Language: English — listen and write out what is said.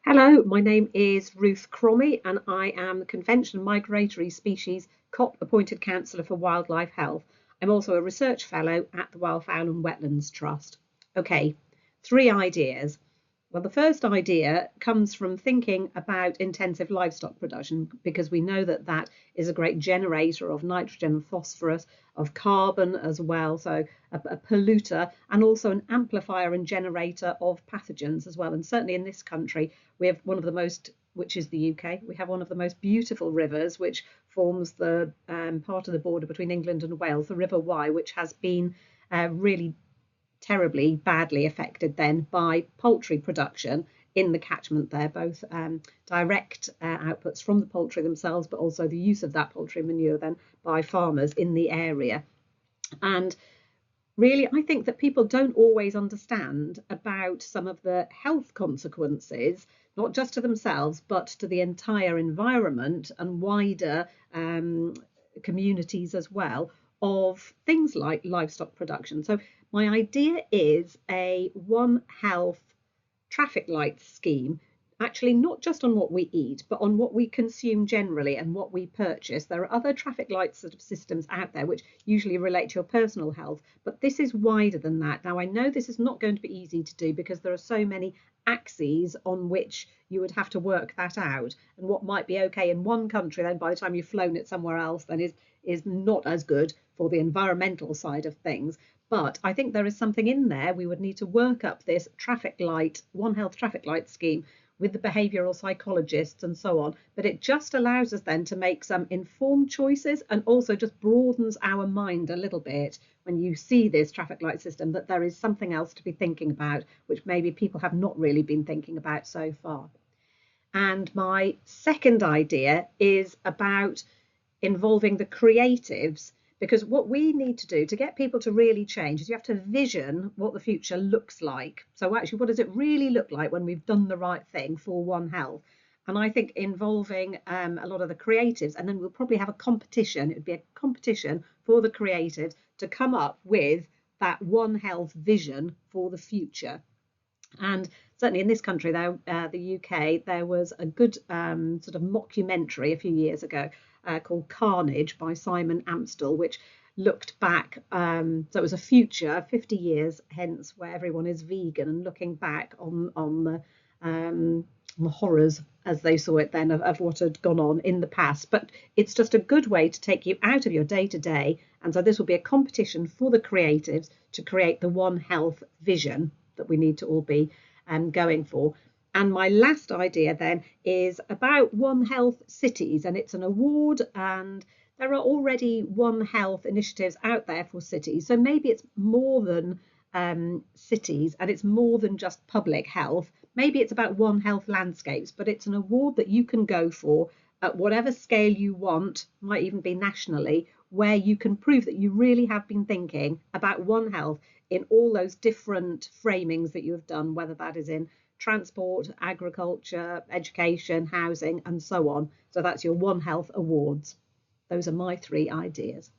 Hello, my name is Ruth Cromie and I am the Convention and Migratory Species COP appointed Counsellor for Wildlife Health. I'm also a research fellow at the Wildfowl and Wetlands Trust. Okay, three ideas. Well, the first idea comes from thinking about intensive livestock production because we know that that is a great generator of nitrogen and phosphorus, of carbon as well, so a polluter, and also an amplifier and generator of pathogens as well. And certainly in this country, we have one of the most, which is the UK, we have one of the most beautiful rivers, which forms the part of the border between England and Wales, the River Wye, which has been really terribly badly affected then by poultry production in the catchment there, both direct outputs from the poultry themselves, but also the use of that poultry manure then by farmers in the area. And really, I think that people don't always understand about some of the health consequences, not just to themselves, but to the entire environment and wider communities as well, of things like livestock production. So my idea is a One Health traffic light scheme, actually not just on what we eat, but on what we consume generally and what we purchase. There are other traffic light sort of systems out there which usually relate to your personal health, but this is wider than that. Now, I know this is not going to be easy to do because there are so many axes on which you would have to work that out, and what might be okay in one country then by the time you've flown it somewhere else then is not as good for the environmental side of things. But I think there is something in there. We would need to work up this traffic light, One Health traffic light scheme with the behavioural psychologists and so on. But it just allows us then to make some informed choices and also just broadens our mind a little bit when you see this traffic light system, that there is something else to be thinking about, which maybe people have not really been thinking about so far. And my second idea is about involving the creatives, because what we need to do to get people to really change is you have to vision what the future looks like. So actually, what does it really look like when we've done the right thing for One Health? And I think involving a lot of the creatives, and then we'll probably have a competition. It would be a competition for the creatives to come up with that One Health vision for the future. And certainly in this country, the UK, there was a good sort of mockumentary a few years ago called Carnage by Simon Amstell, which looked back. So it was a future 50 years hence where everyone is vegan and looking back on the horrors as they saw it then of what had gone on in the past. But it's just a good way to take you out of your day to day. And so this will be a competition for the creatives to create the One Health vision that we need to all be going for. And my last idea then is about One Health cities, and it's an award, and there are already One Health initiatives out there for cities. So maybe it's more than cities and it's more than just public health. Maybe it's about One Health landscapes, but it's an award that you can go for at whatever scale you want, might even be nationally, where you can prove that you really have been thinking about One Health in all those different framings that you have done, whether that is in transport, agriculture, education, housing, and so on. So that's your One Health Awards. Those are my three ideas.